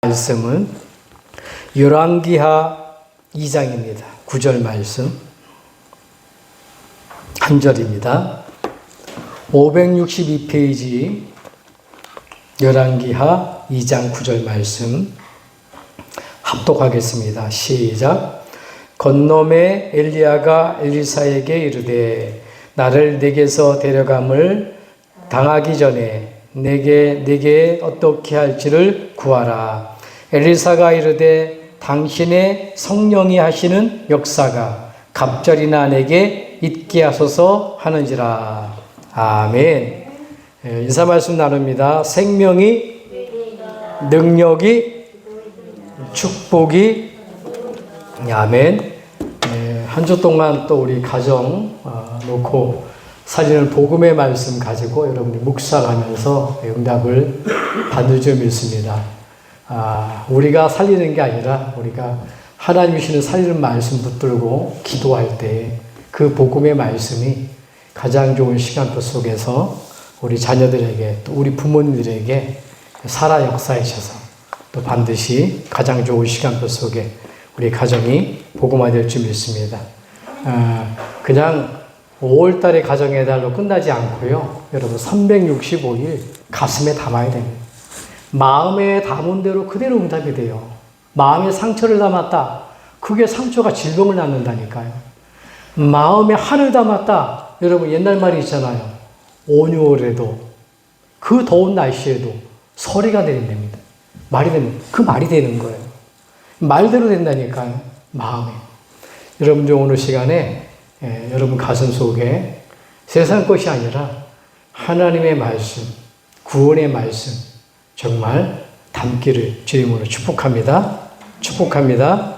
말씀은 열왕기하 2장입니다. 9절 말씀 한 절입니다. 562페이지 열왕기하 2장 9절 말씀 합독하겠습니다. 시작. 건nom에 엘리야가 엘리사에게 이르되 나를 네게서 데려감을 당하기 전에 내게 어떻게 할지를 구하라. 엘리사가 이르되 당신의 성령이 하시는 역사가 갑절이나 내게 있게 하소서 하는지라. 아멘. 인사 말씀 나눕니다. 생명이, 능력이, 축복이, 아멘. 한 주 동안 또 우리 가정 놓고 살리는 복음의 말씀 가지고 여러분이 묵상하면서 응답을 받는 줄 믿습니다. 우리가 살리는 게 아니라 우리가 하나님 주시는 살리는 말씀 붙들고 기도할 때 그 복음의 말씀이 가장 좋은 시간표 속에서 우리 자녀들에게 또 우리 부모님들에게 살아 역사하셔서 또 반드시 가장 좋은 시간표 속에 우리 가정이 복음화될 줄 믿습니다. 그냥 5월달에 가정의 달로 끝나지 않고요. 여러분 365일 가슴에 담아야 됩니다. 마음에 담은 대로 그대로 응답이 돼요. 마음에 상처를 담았다. 그게 상처가 질병을 낳는다니까요. 마음에 한을 담았다. 여러분 옛날 말이 있잖아요. 온유월에도 그 더운 날씨에도 서리가 내린답니다. 그 말이 되는 거예요. 말대로 된다니까요. 마음에. 여러분들 오늘 시간에 여러분 가슴 속에 세상 것이 아니라 하나님의 말씀, 구원의 말씀 정말 담기를 주님으로 축복합니다. 축복합니다.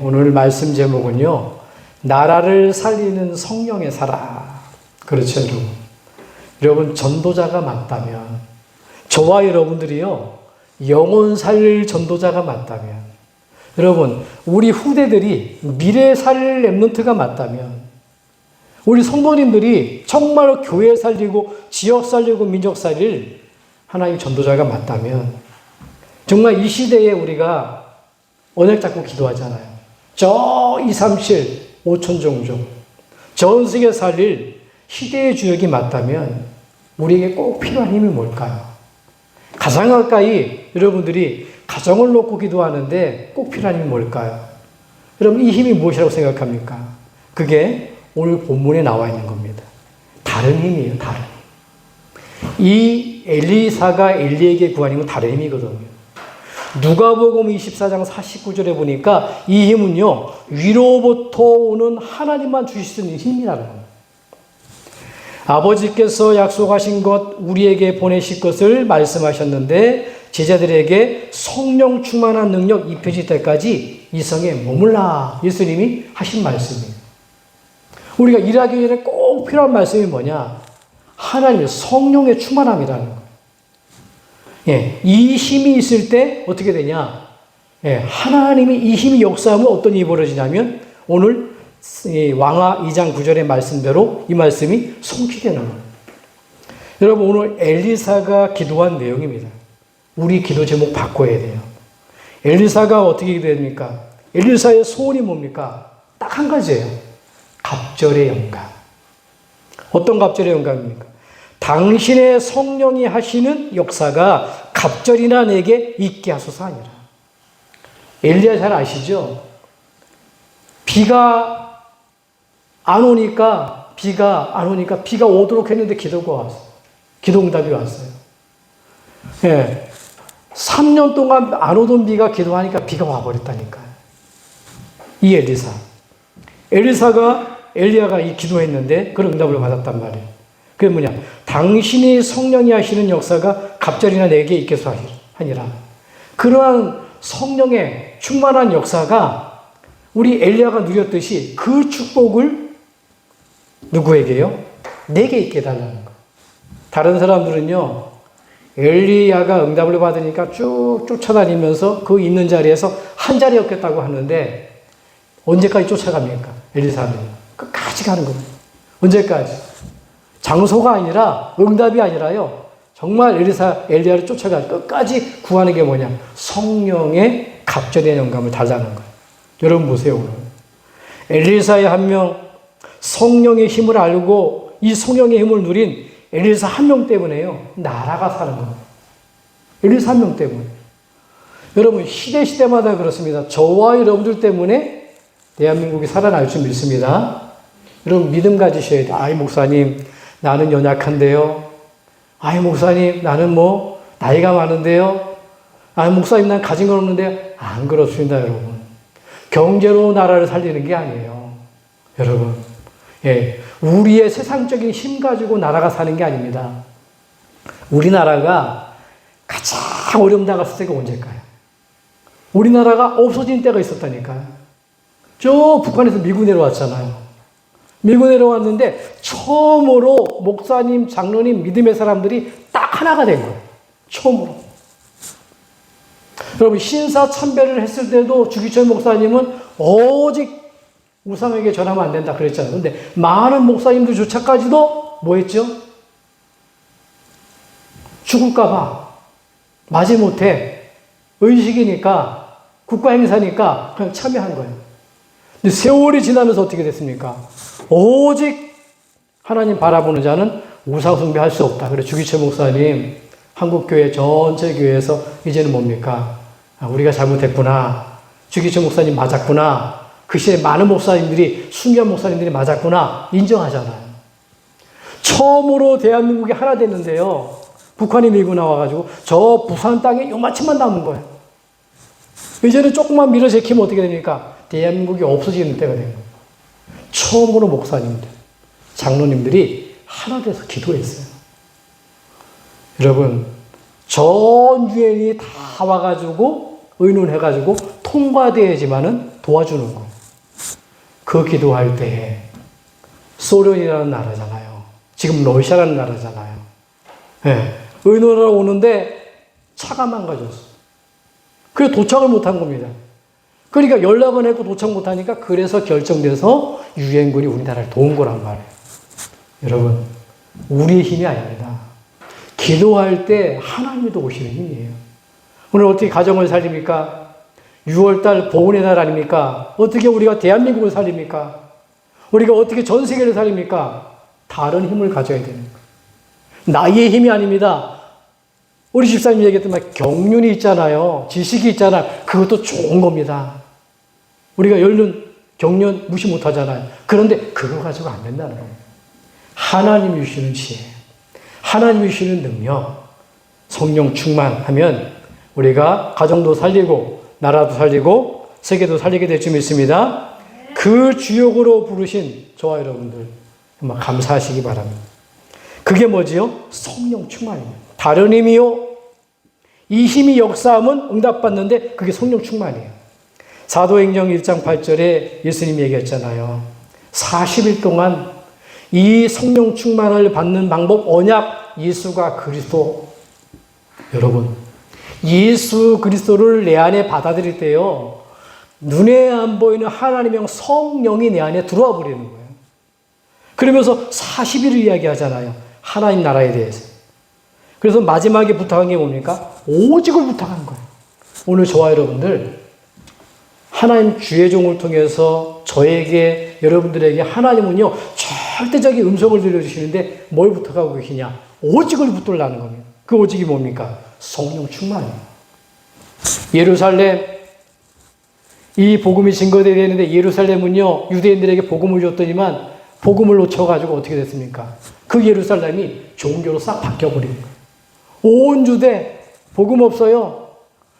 오늘 말씀 제목은요. 나라를 살리는 성령의 살아. 그렇죠, 여러분. 여러분 전도자가 맞다면 저와 여러분들이요. 영혼 살릴 전도자가 맞다면 여러분 우리 후대들이 미래 살릴 렘넌트가 맞다면 우리 성도님들이 정말로 교회 살리고 지역 살리고 민족 살릴 하나님 전도자가 맞다면 정말 이 시대에 우리가 언약 잡고 기도하잖아요. 저 237, 5천 종족 전 세계 살릴 시대의 주역이 맞다면 우리에게 꼭 필요한 힘이 뭘까요? 가장 가까이 여러분들이 가정을 놓고 기도하는데 꼭 필요한 힘이 뭘까요? 여러분 이 힘이 무엇이라고 생각합니까? 그게 오늘 본문에 나와 있는 겁니다. 다른 힘이에요. 다른 힘. 이 엘리사가 엘리에게 구한 힘은 다른 힘이거든요. 누가복음 24장 49절에 보니까 이 힘은요. 위로부터 오는 하나님만 주실 수 있는 힘이라는 겁니다. 아버지께서 약속하신 것 우리에게 보내실 것을 말씀하셨는데 제자들에게 성령 충만한 능력 입혀질 때까지 이 성에 머물라. 예수님이 하신 말씀이에요. 우리가 일하기 전에 꼭 필요한 말씀이 뭐냐? 하나님의 성령의 충만함이라는 거예요. 이 힘이 있을 때 어떻게 되냐? 하나님이 이 힘이 역사하면 어떤 일이 벌어지냐면 오늘 왕하 2장 9절의 말씀대로 이 말씀이 성취되는 거예요. 여러분 오늘 엘리사가 기도한 내용입니다. 우리 기도 제목 바꿔야 돼요. 엘리사가 어떻게 기도합니까? 엘리사의 소원이 뭡니까? 딱 한 가지예요. 갑절의 영광. 어떤 갑절의 영광입니까? 당신의 성령이 하시는 역사가 갑절이나 내게 있게 하소서 하니라. 엘리야 잘 아시죠? 비가 안 오니까 비가 오도록 했는데 기도가 왔어요. 기도 응답이 왔어요. 3년 동안 안 오던 비가 기도하니까 비가 와버렸다니까요. 이 엘리야가 이 기도했는데 그런 응답을 받았단 말이에요. 그게 뭐냐? 당신이 성령이 하시는 역사가 갑절이나 내게 있게 하니라. 그러한 성령의 충만한 역사가 우리 엘리야가 누렸듯이 그 축복을 누구에게요? 내게 있게 해달라는 거예요. 다른 사람들은요. 엘리야가 응답을 받으니까 쭉 쫓아다니면서 그 있는 자리에서 한 자리 얻겠다고 하는데 언제까지 쫓아갑니까? 엘리사는 끝까지 가는 겁니다. 언제까지? 장소가 아니라 응답이 아니라요. 정말 엘리야를 쫓아가 끝까지 구하는 게 뭐냐? 성령의 갑절의 영감을 달라는 거예요. 여러분 보세요, 오늘. 엘리사의 한 명, 성령의 힘을 알고 이 성령의 힘을 누린 엘리사 한 명 때문에요. 나라가 사는 겁니다. 엘리사 한 명 때문에. 여러분, 시대마다 그렇습니다. 저와 여러분들 때문에 대한민국이 살아날 줄 믿습니다. 여러분, 믿음 가지셔야 돼요. 아이, 목사님, 나는 연약한데요. 아이, 목사님, 나는 나이가 많은데요. 아이, 목사님, 난 가진 건 없는데요. 안 그렇습니다, 여러분. 경제로 나라를 살리는 게 아니에요. 여러분, 우리의 세상적인 힘 가지고 나라가 사는 게 아닙니다. 우리나라가 가장 어려움 당했을 때가 언제일까요? 우리나라가 없어진 때가 있었다니까요. 저 북한에서 밀고 내려왔잖아요. 밀고 내려왔는데 처음으로 목사님, 장로님, 믿음의 사람들이 딱 하나가 된 거예요. 처음으로. 여러분, 신사참배를 했을 때도 주기철 목사님은 오직 우상에게 전하면 안 된다 그랬잖아요. 근데 많은 목사님들조차까지도 뭐 했죠? 죽을까봐 마지못해 의식이니까 국가행사니까 그냥 참여한 거예요. 근데 세월이 지나면서 어떻게 됐습니까? 오직 하나님 바라보는 자는 우상숭배할 수 없다. 그래서 주기철 목사님 한국교회 전체 교회에서 이제는 뭡니까? 우리가 잘못했구나. 주기철 목사님 맞았구나. 그 시대에 많은 목사님들이, 순교한 목사님들이 맞았구나. 인정하잖아요. 처음으로 대한민국이 하나 됐는데요. 북한이 밀고 나와가지고 저 부산 땅에 요만치만 남은 거예요. 이제는 조금만 밀어제키면 어떻게 됩니까? 대한민국이 없어지는 때가 된 거예요. 처음으로 목사님들, 장로님들이 하나 돼서 기도했어요. 여러분, 전 유엔이 다 와가지고 의논해가지고 통과돼야지만은 도와주는 거. 그 기도할 때에 소련이라는 나라잖아요. 지금 러시아라는 나라잖아요. 의논하러 오는데 차가 망가졌어. 그래서 도착을 못한 겁니다. 그러니까 연락은 했고 도착 못하니까 그래서 결정돼서 유엔군이 우리나라를 도운 거란 말이에요. 여러분, 우리의 힘이 아닙니다. 기도할 때 하나님이 도우시는 힘이에요. 오늘 어떻게 가정을 살립니까? 6월달 보훈의 날 아닙니까? 어떻게 우리가 대한민국을 살립니까? 우리가 어떻게 전 세계를 살립니까? 다른 힘을 가져야 되는 거예요. 나의 힘이 아닙니다. 우리 집사님 얘기했던 경륜이 있잖아요. 지식이 있잖아요. 그것도 좋은 겁니다. 우리가 연륜, 경륜 무시 못 하잖아요. 그런데 그거 가지고 안 된다는 겁니다. 하나님이 주시는 지혜, 하나님이 주시는 능력, 성령 충만하면 우리가 가정도 살리고 나라도 살리고 세계도 살리게 될 줄 믿습니다. 그 주역으로 부르신 저와 여러분들 정말 감사하시기 바랍니다. 그게 뭐지요? 성령 충만입니다. 다른 힘이요. 이 힘이 역사하면 응답받는데 그게 성령 충만이에요. 사도행전 1장 8절에 예수님이 얘기했잖아요. 40일 동안 이 성령 충만을 받는 방법, 언약, 예수가 그리스도. 여러분, 예수 그리스도를 내 안에 받아들일 때요, 눈에 안 보이는 하나님의 성령이 내 안에 들어와 버리는 거예요. 그러면서 40일을 이야기하잖아요. 하나님 나라에 대해서. 그래서 마지막에 부탁한 게 뭡니까? 오직을 부탁한 거예요. 오늘 저와 여러분들 하나님 주의 종을 통해서 저에게, 여러분들에게 하나님은요 절대적인 음성을 들려주시는데 뭘 부탁하고 계시냐? 오직을 붙들라는 겁니다. 그 오직이 뭡니까? 성령 충만이에요. 예루살렘, 이 복음이 증거되어야 되는데 예루살렘은요 유대인들에게 복음을 줬더니만 복음을 놓쳐가지고 어떻게 됐습니까? 그 예루살렘이 종교로 싹 바뀌어버린 거예요. 온 주대 복음 없어요.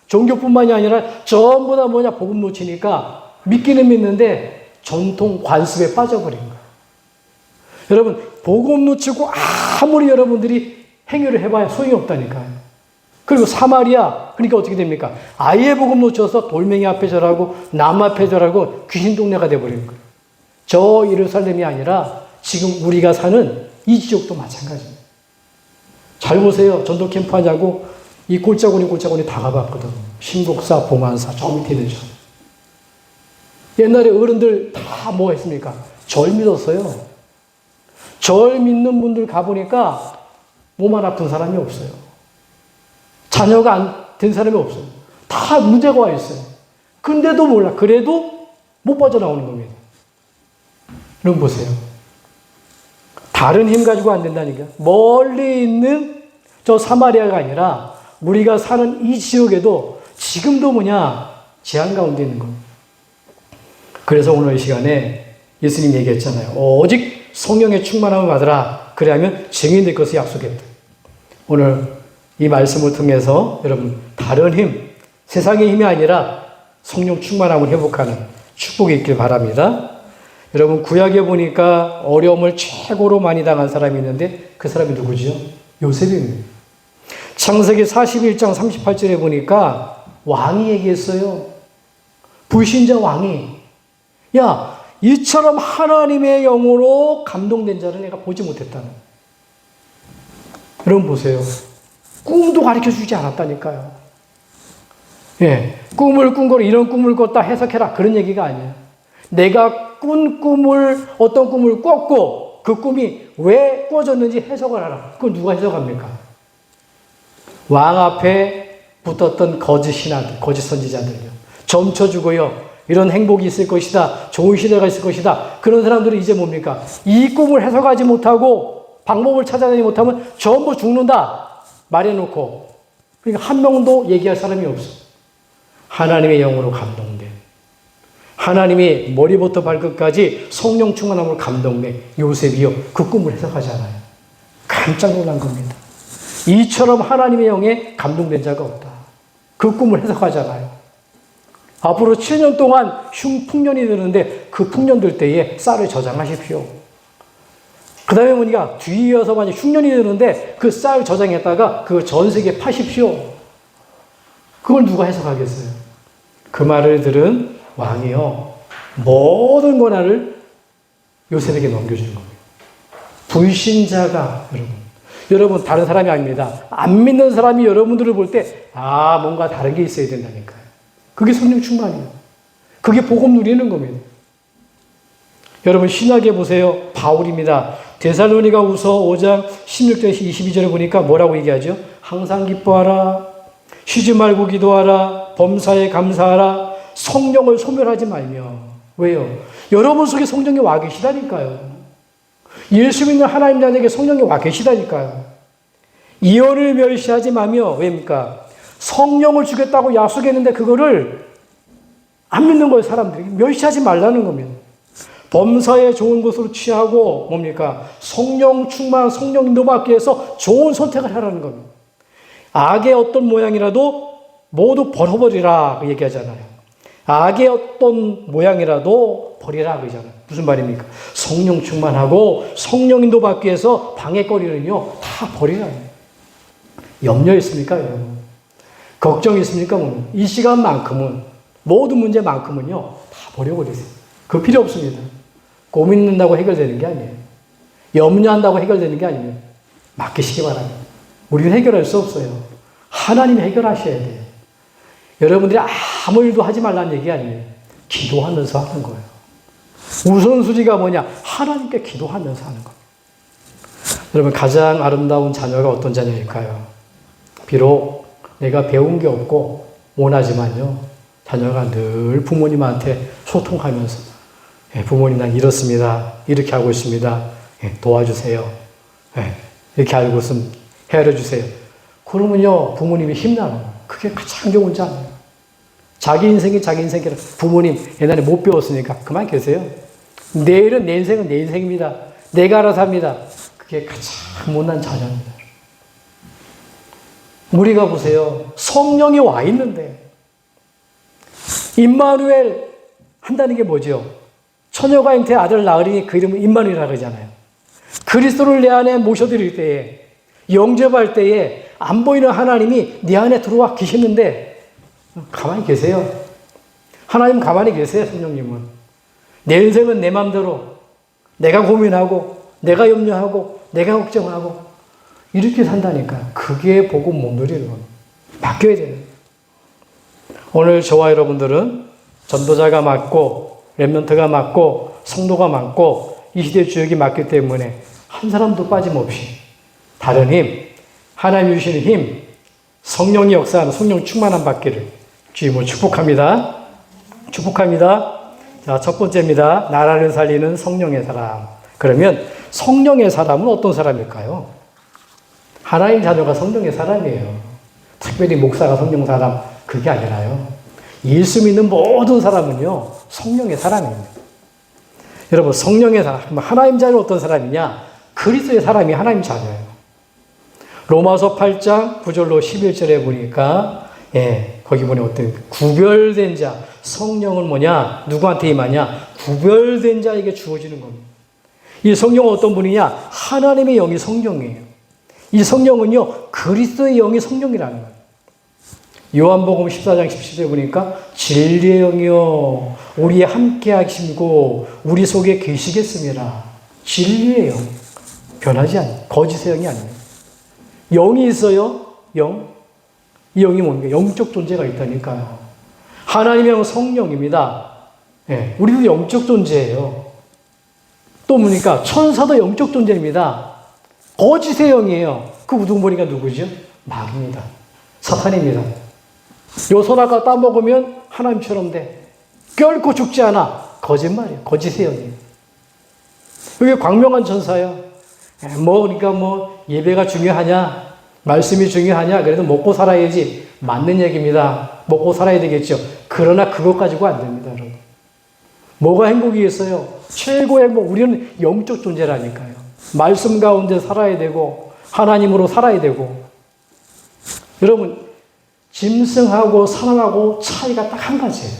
종교뿐만이 아니라 전부 다 복음 놓치니까 믿기는 믿는데 전통 관습에 빠져버린 거예요. 여러분, 복음 놓치고 아무리 여러분들이 행위를 해봐야 소용이 없다니까요. 그리고 사마리아, 그러니까 어떻게 됩니까? 아예 복음 놓쳐서 돌멩이 앞에 절하고 나무 앞에 절하고 귀신 동네가 돼버린 거예요. 저 예루살렘이 아니라 지금 우리가 사는 이 지역도 마찬가지입니다. 잘 보세요. 전도 캠프 하냐고 이 골짜구니 다 가봤거든. 신곡사, 봉안사, 저 밑에 있는 저. 옛날에 어른들 다 뭐 했습니까? 절 믿었어요. 절 믿는 분들 가보니까 몸 안 아픈 사람이 없어요. 자녀가 안 된 사람이 없어요. 다 문제가 와 있어요. 근데도 몰라. 그래도 못 빠져나오는 겁니다. 여러분 보세요. 다른 힘 가지고 안 된다니까. 멀리 있는 저 사마리아가 아니라 우리가 사는 이 지역에도 지금도 재앙 가운데 있는 겁니다. 그래서 오늘 이 시간에 예수님 얘기했잖아요. 오직 성령의 충만함을 받으라. 그래야면 증인 될 것을 약속했다. 오늘 이 말씀을 통해서 여러분 다른 힘, 세상의 힘이 아니라 성령 충만함을 회복하는 축복이 있길 바랍니다. 여러분 구약에 보니까 어려움을 최고로 많이 당한 사람이 있는데 그 사람이 누구죠? 요셉입니다. 창세기 41장 38절에 보니까 왕이 얘기했어요. 불신자 왕이 야 이처럼 하나님의 영으로 감동된 자를 내가 보지 못했다는. 여러분 보세요. 꿈도 가르쳐주지 않았다니까요. 예, 꿈을 꾼 거를 이런 꿈을 꿨다 해석해라 그런 얘기가 아니에요. 내가 꾼 꿈을 어떤 꿈을 꿨고 그 꿈이 왜 꿔졌는지 해석을 하라. 그걸 누가 해석합니까? 왕 앞에 붙었던 거짓 신하들, 거짓 선지자들요. 점쳐주고요. 이런 행복이 있을 것이다. 좋은 시대가 있을 것이다. 그런 사람들이 이제 뭡니까? 이 꿈을 해석하지 못하고 방법을 찾아내지 못하면 전부 죽는다. 말해놓고. 그러니까 한 명도 얘기할 사람이 없어. 하나님의 영으로 감동된. 하나님이 머리부터 발끝까지 성령 충만함으로 감동된 요셉이요. 그 꿈을 해석하잖아요. 깜짝 놀란 겁니다. 이처럼 하나님의 영에 감동된 자가 없다. 그 꿈을 해석하잖아요. 앞으로 7년 동안 흉풍년이 드는데 그 풍년 들 때에 쌀을 저장하십시오. 그 다음에 뭐니까 뒤이어서 만약 흉년이 드는데 그 쌀 저장했다가 그걸 전 세계에 파십시오. 그걸 누가 해석하겠어요? 그 말을 들은 왕이요. 모든 권한을 요셉에게 넘겨주는 겁니다. 불신자가 여러분 다른 사람이 아닙니다. 안 믿는 사람이 여러분들을 볼 때 뭔가 다른 게 있어야 된다니까요. 그게 성령 충만이에요. 그게 복음 누리는 겁니다. 여러분 신약에 보세요. 바울입니다. 데살로니가 후서 5장 16절 22절에 보니까 뭐라고 얘기하죠? 항상 기뻐하라. 쉬지 말고 기도하라. 범사에 감사하라. 성령을 소멸하지 말며. 왜요? 여러분 속에 성령이 와 계시다니까요. 예수 믿는 하나님 자녀에게 성령이 와 계시다니까요. 이혼을 멸시하지 마며. 왜입니까? 성령을 주겠다고 약속했는데 그거를 안 믿는 거예요. 사람들이. 멸시하지 말라는 겁니다. 범사에 좋은 것으로 취하고 뭡니까? 성령 충만, 성령 인도 받기 위해서 좋은 선택을 하라는 겁니다. 악의 어떤 모양이라도 모두 버려버리라 그 얘기하잖아요. 악의 어떤 모양이라도 버리라 그러잖아요. 무슨 말입니까? 성령 충만하고 성령 인도 받기 위해서 방해거리는요 다 버리라. 염려 있습니까 여러분? 걱정 있습니까? 이 시간만큼은 모든 문제만큼은요 다 버려버리세요. 그 필요 없습니다. 고민한다고 해결되는 게 아니에요. 염려한다고 해결되는 게 아니에요. 맡기시기 바랍니다. 우리는 해결할 수 없어요. 하나님이 해결하셔야 돼요. 여러분들이 아무 일도 하지 말라는 얘기 아니에요. 기도하면서 하는 거예요. 우선순위가 뭐냐? 하나님께 기도하면서 하는 거예요. 여러분 가장 아름다운 자녀가 어떤 자녀일까요? 비록 내가 배운 게 없고 원하지만요. 자녀가 늘 부모님한테 소통하면서 부모님 난 이렇습니다. 이렇게 하고 있습니다. 도와주세요. 이렇게 알고 있으면 헤아려 주세요. 그러면요 부모님이 힘나는 거예요. 그게 가장 좋은 자녀예요. 자기 인생이 자기 인생이라 부모님 옛날에 못 배웠으니까 그만 계세요. 내일은 내 인생은 내 인생입니다. 내가 알아서 합니다. 그게 가장 못난 자녀입니다. 우리가 보세요. 성령이 와 있는데 임마누엘 한다는 게 뭐죠? 처녀가 잉태 아들 낳으리니 그 이름은 임마누엘이라고 그러잖아요. 그리스도를 내 안에 모셔드릴 때에 영접할 때에 안 보이는 하나님이 네 안에 들어와 계시는데 가만히 계세요. 하나님 가만히 계세요. 성령님은. 내 인생은 내 마음대로 내가 고민하고 내가 염려하고 내가 걱정하고 이렇게 산다니까. 그게 복음 못 누리는 겁니다. 바뀌어야 돼요. 오늘 저와 여러분들은 전도자가 맞고 렘넌트가 맞고 성도가 맞고 이 시대 주역이 맞기 때문에 한 사람도 빠짐없이 다른 힘, 하나님이 주시는 힘, 성령이 역사하는 성령 충만함 받기를 주님으로 축복합니다. 축복합니다. 자, 첫 번째입니다. 나라를 살리는 성령의 사람. 그러면 성령의 사람은 어떤 사람일까요? 하나님 자녀가 성령의 사람이에요. 특별히 목사가 성령 사람, 그게 아니라요. 예수 믿는 모든 사람은요, 성령의 사람입니다. 여러분, 성령의 사람, 하나님 자녀는 어떤 사람이냐? 그리스도의 사람이 하나님 자녀예요. 로마서 8장 9절로 11절에 보니까, 거기 보니 어떤 구별된 자, 성령은 뭐냐? 누구한테 임하냐? 구별된 자에게 주어지는 겁니다. 이 성령은 어떤 분이냐? 하나님의 영이 성령이에요. 이 성령은요, 그리스도의 영이 성령이라는 거예요. 요한복음 14장 17절에 보니까 진리의 영이요 우리에 함께 하시고 우리 속에 계시겠습니다. 진리의 영. 변하지 않아요. 거짓의 영이 아니에요. 영이 있어요. 영. 이 영이 뭡니까? 영적 존재가 있다니까요. 하나님의 영은 성령입니다. 우리도 영적 존재예요. 또 뭡니까? 천사도 영적 존재입니다. 거짓의 영이에요. 그 우두머리가 누구죠? 마귀입니다. 사탄입니다. 요 선악과 따먹으면 하나님처럼 돼. 결코 죽지 않아. 거짓말이에요. 거짓의 영이에요. 이게 광명한 천사예요. 그러니까 예배가 중요하냐? 말씀이 중요하냐? 그래도 먹고 살아야지. 맞는 얘기입니다. 먹고 살아야 되겠죠. 그러나 그것 가지고 안 됩니다, 여러분. 뭐가 행복이겠어요? 최고의 행복. 우리는 영적 존재라니까요. 말씀 가운데 살아야 되고, 하나님으로 살아야 되고. 여러분, 짐승하고 사람하고 차이가 딱 한 가지예요.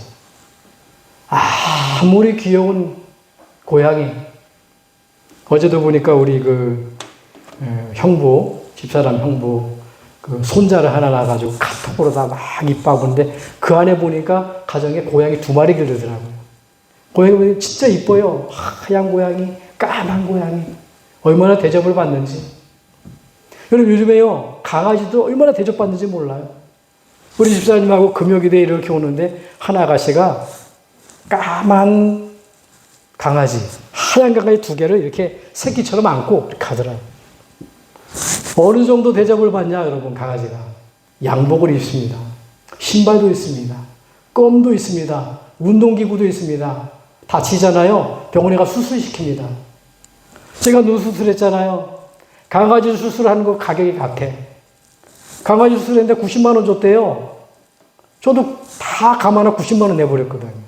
아무리 귀여운 고양이. 어제도 보니까 우리 형부, 집사람 형부, 손자를 하나 낳아가지고 카톡으로 다 막 이뻐하는데 그 안에 보니까 가정에 고양이 2마리 기르더라고요. 고양이 진짜 이뻐요. 하얀 고양이, 까만 고양이. 얼마나 대접을 받는지. 여러분, 요즘에요, 강아지도 얼마나 대접받는지 몰라요. 우리 집사님하고 금요기대에 이렇게 오는데 한 아가씨가 까만 강아지, 하얀 강아지 2개를 이렇게 새끼처럼 안고 가더라고요. 어느 정도 대접을 받냐, 여러분, 강아지가. 양복을 입습니다. 신발도 있습니다. 껌도 있습니다. 운동기구도 있습니다. 다치잖아요. 병원에 가 수술시킵니다. 제가 눈 수술했잖아요. 강아지 수술하는 거 가격이 같아. 강아지 수술했는데 90만 원 줬대요. 저도 다 감안하고 90만 원 내버렸거든요.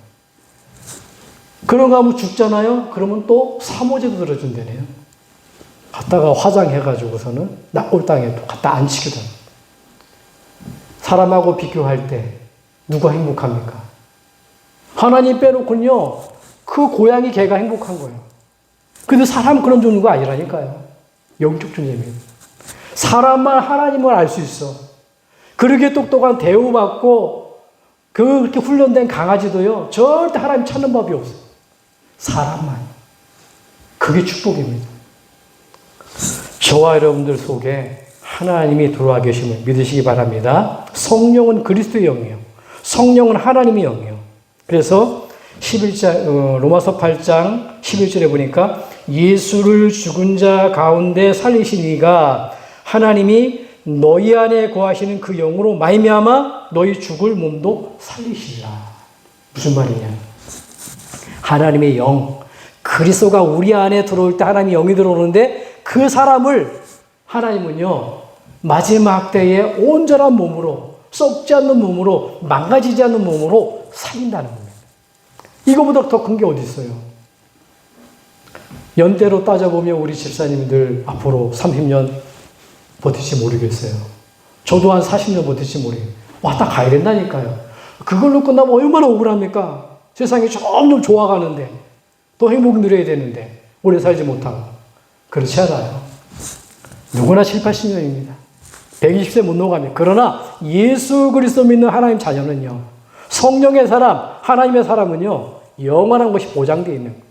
그런가 하면 죽잖아요. 그러면 또 사모제도 들어준다네요. 갔다가 화장해가지고서는 낙골당에 또 갖다 앉히거든. 사람하고 비교할 때 누가 행복합니까? 하나님 빼놓고는요, 그 고양이 개가 행복한 거예요. 근데 사람 그런 종류가 아니라니까요. 영적 존재입니다. 사람만 하나님을 알 수 있어. 그렇게 똑똑한 대우받고 그렇게 훈련된 강아지도요, 절대 하나님 찾는 법이 없어요. 사람만. 그게 축복입니다. 저와 여러분들 속에 하나님이 들어와 계심을 믿으시기 바랍니다. 성령은 그리스도의 영이에요. 성령은 하나님의 영이에요. 그래서 로마서 8장 11절에 보니까 예수를 죽은 자 가운데 살리신 이가 하나님이 너희 안에 거하시는 그 영으로 말미암아 너희 죽을 몸도 살리시리라. 무슨 말이냐? 하나님의 영, 그리스도가 우리 안에 들어올 때 하나님의 영이 들어오는데 그 사람을 하나님은요, 마지막 때에 온전한 몸으로, 썩지 않는 몸으로, 망가지지 않는 몸으로 살린다는 겁니다. 이거보다 더 큰 게 어디 있어요? 연대로 따져보면 우리 집사님들 앞으로 30년 버틸지 모르겠어요. 저도 한 40년 버틸지 모르겠어요. 왔다 가야 된다니까요. 그걸로 끝나면 얼마나 억울합니까? 세상이 점점 좋아가는데, 또 행복 누려야 되는데, 오래 살지 못하고. 그렇지 않아요. 누구나 7, 80년입니다. 120세 못 넘어갑니다. 그러나 예수 그리스도 믿는 하나님 자녀는요, 성령의 사람, 하나님의 사람은요, 영원한 것이 보장되어 있는 거예요.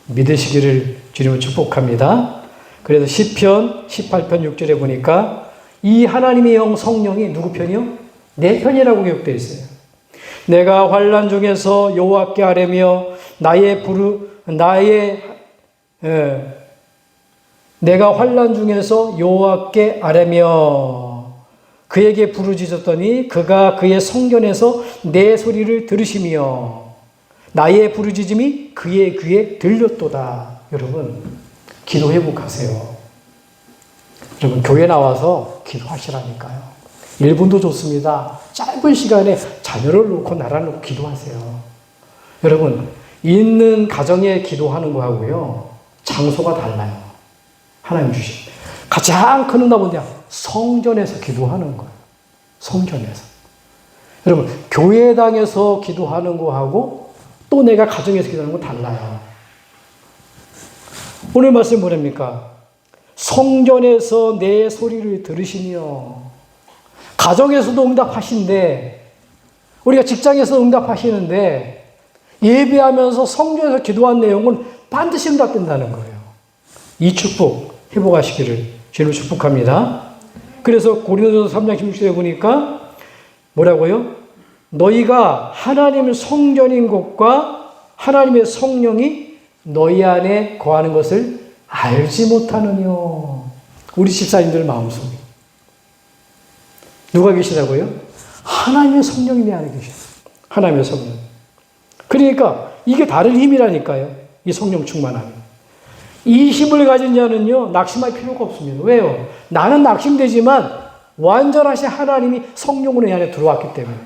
믿으시기를 주님을 축복합니다. 그래서 시편 18편 6절에 보니까 이 하나님의 영 성령이 누구 편이요? 내 편이라고 기록되어 있어요. 내가 환난 중에서 여호와께 아뢰며 나의 내가 환난 중에서 여호와께 아뢰며 그에게 부르짖었더니 그가 그의 성전에서 내 소리를 들으시며 나의 부르짖음이 그의 귀에 들렸도다. 여러분, 기도 회복하세요. 여러분, 교회 나와서 기도하시라니까요. 1분도 좋습니다. 짧은 시간에 자녀를 놓고 나라를 놓고 기도하세요. 여러분, 있는 가정에 기도하는 거하고요, 장소가 달라요. 하나님 주신 가장 큰 응답은 그냥 성전에서 기도하는 거예요. 성전에서. 여러분, 교회당에서 기도하는 거하고 또 내가 가정에서 기도하는 거 달라요. 오늘 말씀 뭐랍니까? 성전에서 내 소리를 들으시며, 가정에서도 응답하신데, 우리가 직장에서 응답하시는데, 예배하면서 성전에서 기도한 내용은 반드시 응답된다는 거예요. 이 축복 회복하시기를 주님을 축복합니다. 그래서 고린도전서 3장 16절에 보니까 뭐라고요? 너희가 하나님의 성전인 것과 하나님의 성령이 너희 안에 거하는 것을 알지 못하느냐. 우리 집사님들 마음속에 누가 계시다고요? 하나님의 성령이 내 안에 계셔요. 하나님의 성령. 그러니까 이게 다른 힘이라니까요. 이 성령 충만함이. 이 힘을 가진 자는요, 낙심할 필요가 없습니다. 왜요? 나는 낙심되지만 완전하신 하나님이 성령으로 내 안에 들어왔기 때문에.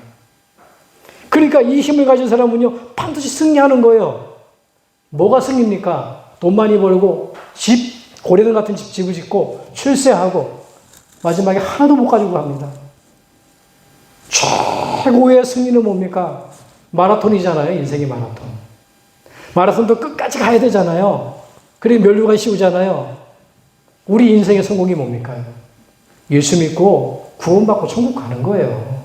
그러니까 이 힘을 가진 사람은요, 반드시 승리하는 거예요. 뭐가 승리입니까? 돈 많이 벌고, 고래등 같은 집을 짓고, 출세하고, 마지막에 하나도 못 가지고 갑니다. 최고의 승리는 뭡니까? 마라톤이잖아요. 인생의 마라톤. 마라톤도 끝까지 가야 되잖아요. 그래 면류관 씌우잖아요. 우리 인생의 성공이 뭡니까? 예수 믿고 구원받고 천국 가는 거예요.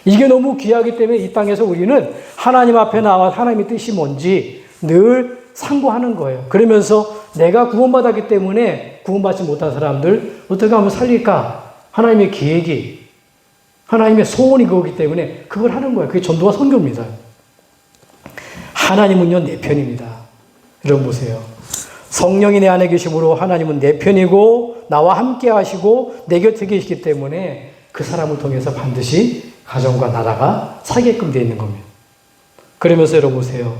이게 너무 귀하기 때문에 이 땅에서 우리는 하나님 앞에 나와 하나님의 뜻이 뭔지 늘 상고하는 거예요. 그러면서 내가 구원받았기 때문에 구원받지 못한 사람들 어떻게 하면 살릴까? 하나님의 계획이, 하나님의 소원이 그거기 때문에 그걸 하는 거예요. 그게 전도와 선교입니다. 하나님은요, 내 편입니다. 여러분 보세요. 성령이 내 안에 계심으로 하나님은 내 편이고 나와 함께 하시고 내 곁에 계시기 때문에 그 사람을 통해서 반드시 가정과 나라가 살게끔 되어 있는 겁니다. 그러면서 여러분 보세요.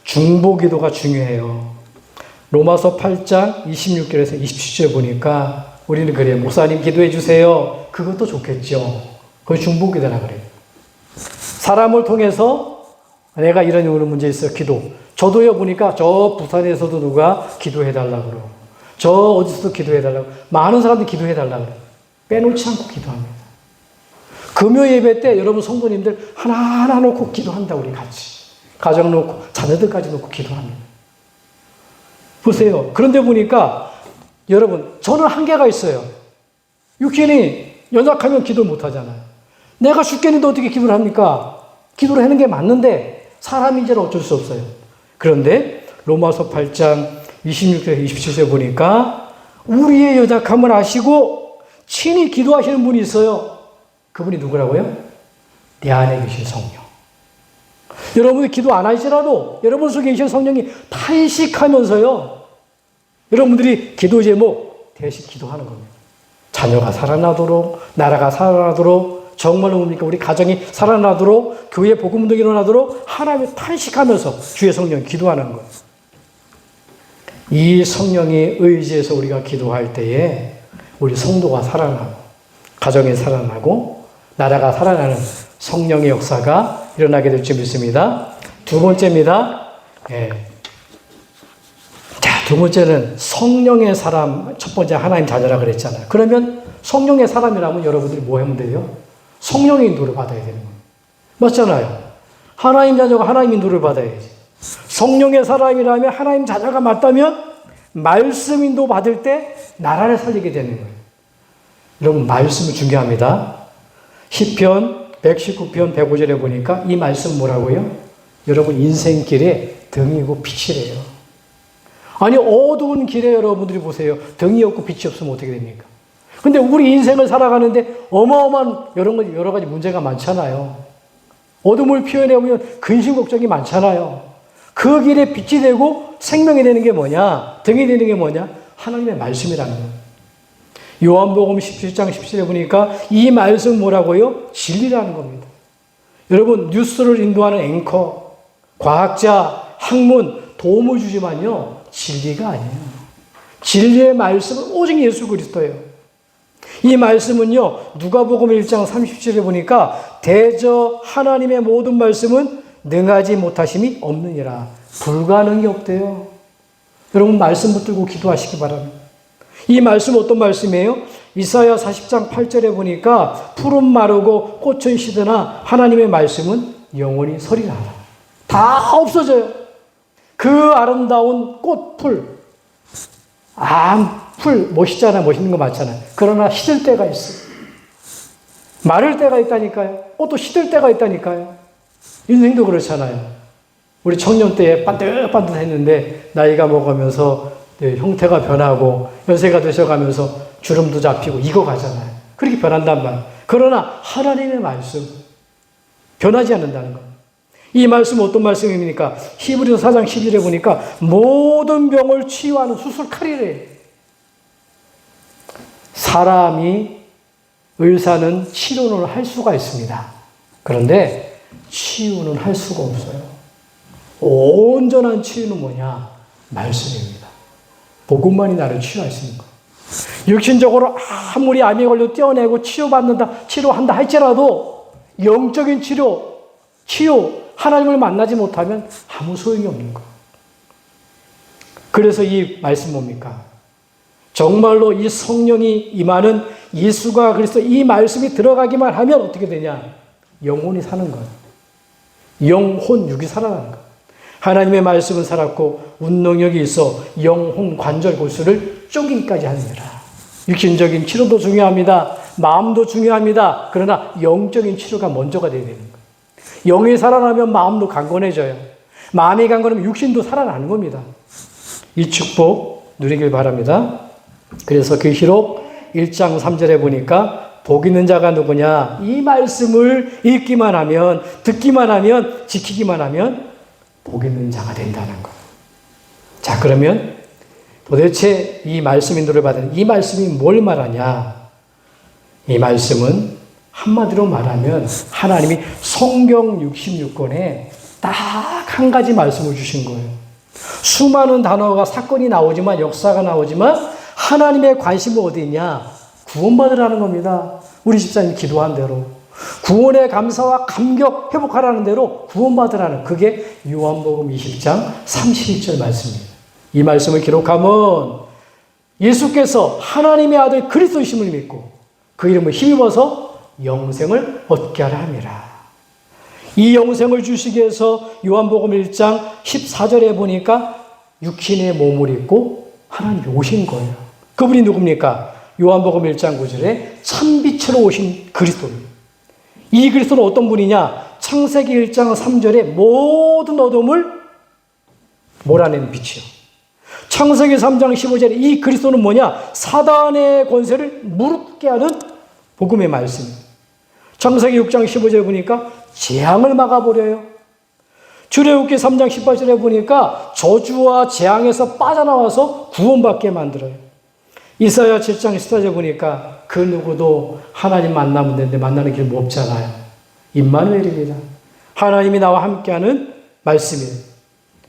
중보기도가 중요해요. 로마서 8장 26절에서 27절 보니까 우리는 그래요. 목사님 기도해 주세요. 그것도 좋겠죠. 그건 중보기도라 그래요. 사람을 통해서 내가 이런 문제 있어요. 기도. 저도요 보니까 저 부산에서도 누가 기도해달라고 그러고 저 어디서도 기도해달라고 많은 사람들이 기도해달라고 그래요. 빼놓지 않고 기도합니다. 금요 예배 때 여러분 성도님들 하나하나 놓고 기도한다. 우리 같이. 가정 놓고 자녀들까지 놓고 기도합니다. 보세요. 그런데 보니까 여러분 저는 한계가 있어요. 육신이 연약하면 기도 못하잖아요. 내가 죽겠는데 어떻게 기도를 합니까? 기도를 하는 게 맞는데 사람인지는 어쩔 수 없어요. 그런데 로마서 8장 26절 27절 보니까 우리의 연약함을 아시고 친히 기도하시는 분이 있어요. 그분이 누구라고요? 내 안에 계신 성령. 여러분이 기도 안 하시더라도 여러분 속에 계신 성령이 탄식하면서요. 여러분들이 기도 제목 대신 기도하는 겁니다. 자녀가 살아나도록, 나라가 살아나도록, 정말로 뭡니까? 우리 가정이 살아나도록, 교회 복음운동이 일어나도록 하나님을 탄식하면서 주의 성령 기도하는 것. 이 성령의 의지에서 우리가 기도할 때에 우리 성도가 살아나고, 가정이 살아나고, 나라가 살아나는 성령의 역사가 일어나게 될 줄 믿습니다. 두 번째입니다. 자, 두 번째는 성령의 사람, 첫 번째 하나님 자녀라 그랬잖아요. 그러면 성령의 사람이라면 여러분들이 뭐 하면 돼요? 성령의 인도를 받아야 되는 거예요. 맞잖아요. 하나님 자녀가 하나님 인도를 받아야지. 성령의 사람이라면 하나님 자녀가 맞다면 말씀 인도 받을 때 나라를 살리게 되는 거예요. 여러분 말씀은 중요합니다. 시편 119편 105절에 보니까 이 말씀 뭐라고요? 여러분 인생길에 등이고 빛이래요. 아니 어두운 길에 여러분들이 보세요. 등이 없고 빛이 없으면 어떻게 됩니까? 근데 우리 인생을 살아가는데 어마어마한 여러 가지 문제가 많잖아요. 어둠을 표현해보면 근심 걱정이 많잖아요. 그 길에 빛이 되고 생명이 되는 게 뭐냐? 등이 되는 게 뭐냐? 하나님의 말씀이라는 거예요. 요한복음 17장 17절에 보니까 이 말씀 뭐라고요? 진리라는 겁니다. 여러분, 뉴스를 인도하는 앵커, 과학자, 학문, 도움을 주지만요, 진리가 아니에요. 진리의 말씀은 오직 예수 그리스도예요. 이 말씀은요, 누가복음 1장 30절에 보니까 대저 하나님의 모든 말씀은 능하지 못하심이 없느니라. 불가능이 없대요. 여러분, 말씀 붙들고 기도하시기 바랍니다. 이 말씀 어떤 말씀이에요? 이사야 40장 8절에 보니까 푸른 마르고 꽃은 시드나 하나님의 말씀은 영원히 서리라. 다 없어져요. 그 아름다운 꽃풀, 풀 멋있잖아요. 멋있는 거 많잖아요. 그러나 시들 때가 있어요. 마를 때가 있다니까요. 꽃도 시들 때가 있다니까요. 인생도 그렇잖아요. 우리 청년 때에 반듯반듯했는데 나이가 먹으면서 형태가 변하고 연세가 드셔가면서 주름도 잡히고 익어가잖아요. 그렇게 변한단 말이에요. 그러나 하나님의 말씀 변하지 않는다는 거예요. 이 말씀은 어떤 말씀입니까? 히브리서 4장 11절에 보니까 모든 병을 치유하는 수술 칼이래요. 사람이 의사는 치료는 할 수가 있습니다. 그런데 치유는 할 수가 없어요. 온전한 치유는 뭐냐? 말씀입니다. 복음만이 나를 치유할 수 있는 거. 육신적으로 아무리 암에 걸려 떼어내고 치료한다 할지라도 영적인 치유, 하나님을 만나지 못하면 아무 소용이 없는 거. 그래서 이 말씀 뭡니까? 정말로 이 성령이 임하는 예수가 그리스도 이 말씀이 들어가기만 하면 어떻게 되냐? 영혼이 사는 거예요. 영혼, 육이 살아나는 거예요. 하나님의 말씀은 살았고 운동력이 있어 영혼, 관절, 골수를 쪼개기까지 하느니라. 육신적인 치료도 중요합니다. 마음도 중요합니다. 그러나 영적인 치료가 먼저가 되어야 되는 거예요. 영이 살아나면 마음도 강건해져요. 마음이 강건하면 육신도 살아나는 겁니다. 이 축복 누리길 바랍니다. 그래서 계시록 1장 3절에 보니까 복 있는 자가 누구냐? 이 말씀을 읽기만 하면, 듣기만 하면, 지키기만 하면 복 있는 자가 된다는 거예요. 자, 그러면 도대체 이 말씀 인도를 받은 이 말씀이 뭘 말하냐? 이 말씀은 한마디로 말하면 하나님이 성경 66권에 딱 한 가지 말씀을 주신 거예요. 수많은 단어가 사건이 나오지만 역사가 나오지만 하나님의 관심은 어디 있냐? 구원받으라는 겁니다. 우리 집사님 기도한 대로 구원의 감사와 감격 회복하라는 대로 구원받으라는 그게 요한복음 20장 31절 말씀입니다. 이 말씀을 기록하면 예수께서 하나님의 아들 그리스도이심을 믿고 그 이름을 힘입어서 영생을 얻게 하라 함이라. 이 영생을 주시기 위해서 요한복음 1장 14절에 보니까 육신의 몸을 입고 하나님이 오신 거예요. 그분이 누굽니까? 요한복음 1장 9절에 참빛으로 오신 그리스도입니다. 이 그리스도는 어떤 분이냐? 창세기 1장 3절에 모든 어둠을 몰아내는 빛이요. 창세기 3장 15절에 이 그리스도는 뭐냐? 사단의 권세를 무릎게 하는 복음의 말씀입니다. 창세기 6장 15절에 보니까 재앙을 막아버려요. 출애굽기 3장 18절에 보니까 저주와 재앙에서 빠져나와서 구원받게 만들어요. 이사야 7장 14절에 보니까 그 누구도 하나님 만나면 되는데 만나는 길 없잖아요. 임마누엘입니다. 하나님이 나와 함께하는 말씀이에요.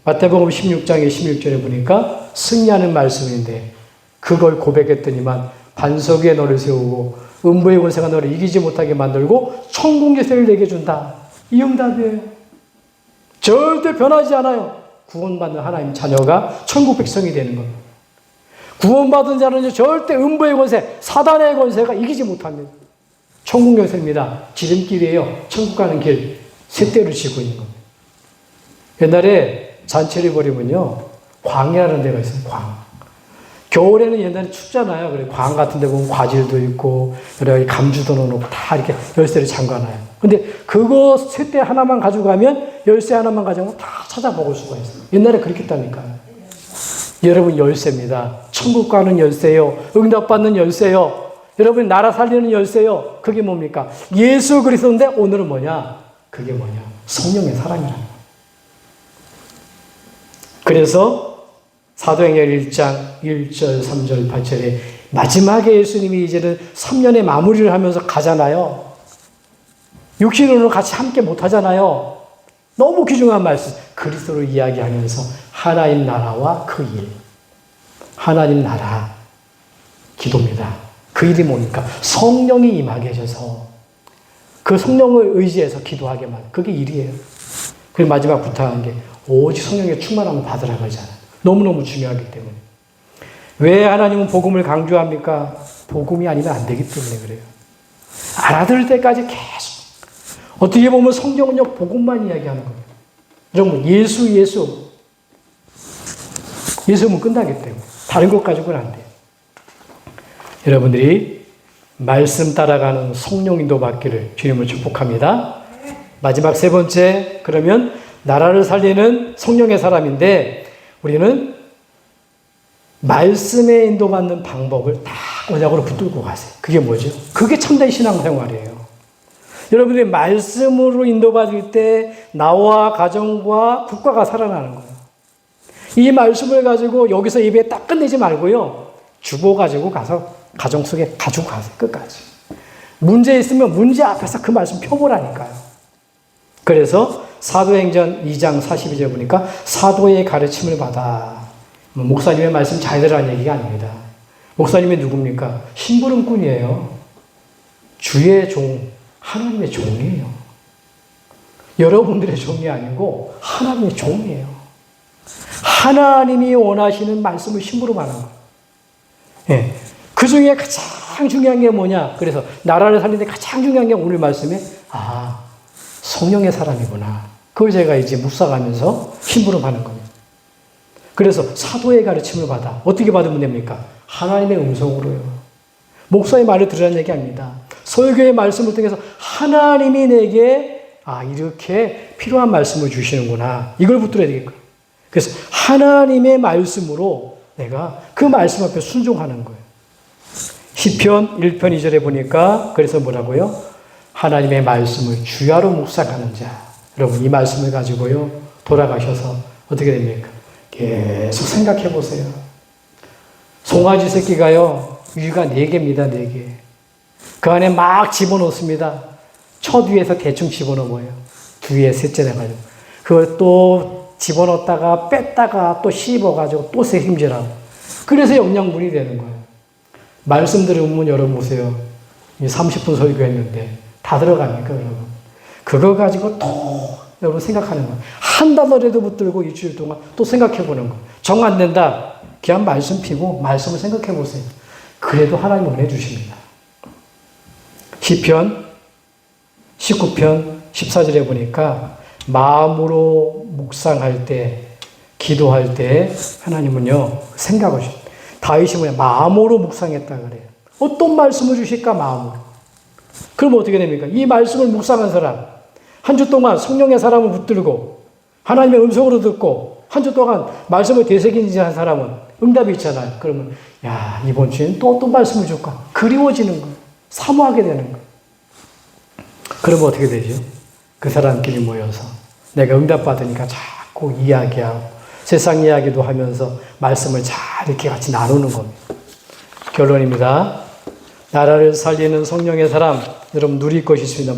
마태복음 16장의 16절에 보니까 승리하는 말씀인데 그걸 고백했더니만 반석 위에 너를 세우고 음부의 권세가 너를 이기지 못하게 만들고 천국 열쇠를 내게 준다. 이 응답이에요. 절대 변하지 않아요. 구원받는 하나님 자녀가 천국 백성이 되는 겁니다. 구원받은 자는 절대 음부의 권세, 사단의 권세가 이기지 못합니다. 천국 열쇠입니다. 지름길이에요. 천국 가는 길, 셋대를 지고 있는 겁니다. 옛날에 잔치를 벌이면요, 광이라는 데가 있어요. 광. 겨울에는 옛날에 춥잖아요. 그래 광 같은 데 보면 과질도 있고 여러 가지 감주도 넣어놓고 다 이렇게 열쇠를 잠가놔요. 근데 그거 셋대 하나만 가져가면 열쇠 하나만 가져가면 다 찾아먹을 수가 있어요. 옛날에 그렇게 했다니까요. 여러분 열쇠입니다. 천국 가는 열쇠요. 응답받는 열쇠요. 여러분 나라 살리는 열쇠요. 그게 뭡니까? 예수 그리스도인데 오늘은 뭐냐? 그게 뭐냐? 성령의 사랑이라는 거예요. 그래서 사도행전 1장 1절, 3절, 8절에 마지막에 예수님이 이제는 3년의 마무리를 하면서 가잖아요. 육신으로는 같이 함께 못하잖아요. 너무 귀중한 말씀. 그리스도를 이야기하면서 하나님 나라와 그 일. 하나님 나라 기도입니다. 그 일이 뭡니까? 성령이 임하게 해줘서 그 성령을 의지해서 기도하게 만 그게 일이에요. 그리고 마지막 부탁한 게 오직 성령의 충만함을 받으라 그러잖아요. 너무너무 중요하기 때문에. 왜 하나님은 복음을 강조합니까? 복음이 아니면 안 되기 때문에 그래요. 알아들을 때까지 계속. 어떻게 보면 성경은요, 복음만 이야기하는 거예요. 여러분, 예수. 예수면 끝나기 때문에. 다른 것 가지고는 안 돼요. 여러분들이 말씀 따라가는 성령 인도 받기를 주님을 축복합니다. 마지막 세 번째, 그러면 나라를 살리는 성령의 사람인데 우리는 말씀에 인도받는 방법을 다 언약으로 붙들고 가세요. 그게 뭐죠? 그게 참된 신앙생활이에요. 여러분들이 말씀으로 인도받을 때 나와 가정과 국가가 살아나는 거예요. 이 말씀을 가지고 여기서 예배 딱 끝내지 말고요. 주보 가지고 가서 가정 속에 가지고 가세요. 끝까지. 문제 있으면 문제 앞에서 그 말씀 펴보라니까요. 그래서 사도행전 2장 42절 보니까 사도의 가르침을 받아. 목사님의 말씀 잘 들으라는 얘기가 아닙니다. 목사님이 누굽니까? 심부름꾼이에요. 주의 종, 하나님의 종이에요. 여러분들의 종이 아니고 하나님의 종이에요. 하나님이 원하시는 말씀을 심부름하는 거예요. 예. 그 중에 가장 중요한 게 뭐냐? 그래서 나라를 살리는데 가장 중요한 게 오늘 말씀에 성령의 사람이구나. 그걸 제가 이제 묵상하면서 심부름하는 겁니다. 그래서 사도의 가르침을 받아. 어떻게 받으면 됩니까? 하나님의 음성으로요. 목사의 말을 들으라는 얘기 아닙니다. 설교의 말씀을 통해서 하나님이 내게 이렇게 필요한 말씀을 주시는구나. 이걸 붙들어야 되겠고요. 그래서 하나님의 말씀으로 내가 그 말씀 앞에 순종하는 거예요. 시편 1편 2절에 보니까 그래서 뭐라고요? 하나님의 말씀을 주야로 묵상하는 자. 여러분 이 말씀을 가지고요. 돌아가셔서 어떻게 됩니까? 계속 생각해 보세요. 송아지 새끼가요. 위가 4개입니다. 4개. 그 안에 막 집어넣습니다. 첫 위에서 대충 집어넣어요. 뒤에 셋째 돼가지고. 그걸 또 집어넣었다가 뺐다가 또 씹어가지고 또 책임지라고. 그래서 영양분이 되는 거예요. 말씀 들으면 여러분 보세요. 30분 설교했는데 다 들어갑니까 여러분? 그거 가지고 또 여러분 생각하는 거예요. 한 단어라도 붙들고 일주일 동안 또 생각해 보는 거예요. 정 안 된다. 그냥 말씀 피고 말씀을 생각해 보세요. 그래도 하나님 은혜 주십니다. 시편 19편 14절에 보니까 마음으로 묵상할 때 기도할 때 하나님은요 생각을 주십니다. 다윗이 마음으로 묵상했다 그래요. 어떤 말씀을 주실까 마음으로. 그럼 어떻게 됩니까? 이 말씀을 묵상한 사람 한 주 동안 성령의 사람을 붙들고 하나님의 음성으로 듣고 한 주 동안 말씀을 되새기는 사람은 응답이 있잖아요. 그러면 이번 주에는 또 어떤 말씀을 줄까? 그리워지는 거예요. 사모하게 되는 거예요. 그러면 어떻게 되죠? 그 사람끼리 모여서 내가 응답받으니까 자꾸 이야기하고 세상 이야기도 하면서 말씀을 잘 이렇게 같이 나누는 겁니다. 결론입니다. 나라를 살리는 성령의 사람 여러분 누릴 것이 있습니다.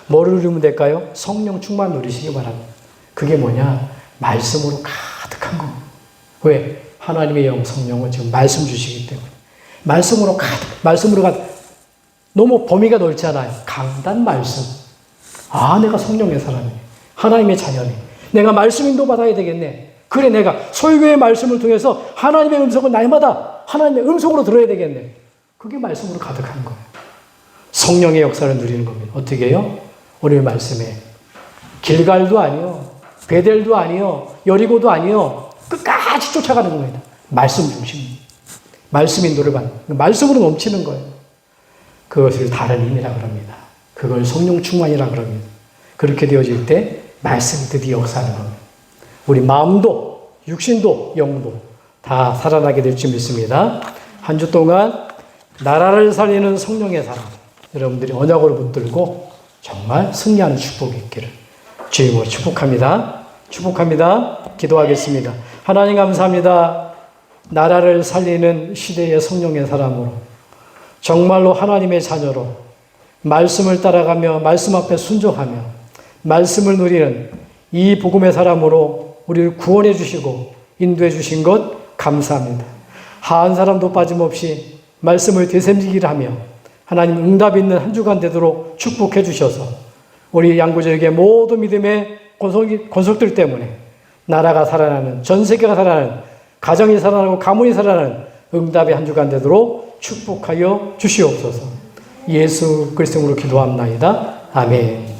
뭐를 누리면 될까요? 성령 충만 누리시기 바랍니다. 그게 뭐냐? 말씀으로 가득한 겁니다. 왜? 하나님의 영 성령은 지금 말씀 주시기 때문에 말씀으로 가득 너무 범위가 넓잖아요. 강단 말씀. 내가 성령의 사람이네. 하나님의 자녀네. 내가 말씀 인도 받아야 되겠네. 그래 내가 설교의 말씀을 통해서 하나님의 음성을 날마다 하나님의 음성으로 들어야 되겠네. 그게 말씀으로 가득한 거예요. 성령의 역사를 누리는 겁니다. 어떻게 해요? 오늘 말씀에 길갈도 아니요. 베델도 아니요. 여리고도 아니요. 끝까지 쫓아가는 겁니다. 말씀 중심. 말씀 인도를 받는 말씀으로 넘치는 거예요. 그것을 다른 힘이라 그럽니다. 그걸 성령 충만이라 그럽니다. 그렇게 되어질 때 말씀이 드디어 역사하는 겁니다. 우리 마음도 육신도 영도 다 살아나게 될 줄 믿습니다. 한 주 동안 나라를 살리는 성령의 사람 여러분들이 언약으로 붙들고 정말 승리하는 축복이 있기를 주님으로 축복합니다. 축복합니다. 기도하겠습니다. 하나님 감사합니다. 나라를 살리는 시대의 성령의 사람으로 정말로 하나님의 자녀로 말씀을 따라가며 말씀 앞에 순종하며 말씀을 누리는 이 복음의 사람으로 우리를 구원해 주시고 인도해 주신 것 감사합니다. 한 사람도 빠짐없이 말씀을 되새기기를 하며 하나님 응답 있는 한 주간 되도록 축복해 주셔서 우리 양구절기의 모든 믿음의 권속들 때문에 나라가 살아나는, 전 세계가 살아나는, 가정이 살아나고 가문이 살아나는 응답의 한 주간 되도록 축복하여 주시옵소서. 예수 그리스도로 기도합나이다. 아멘.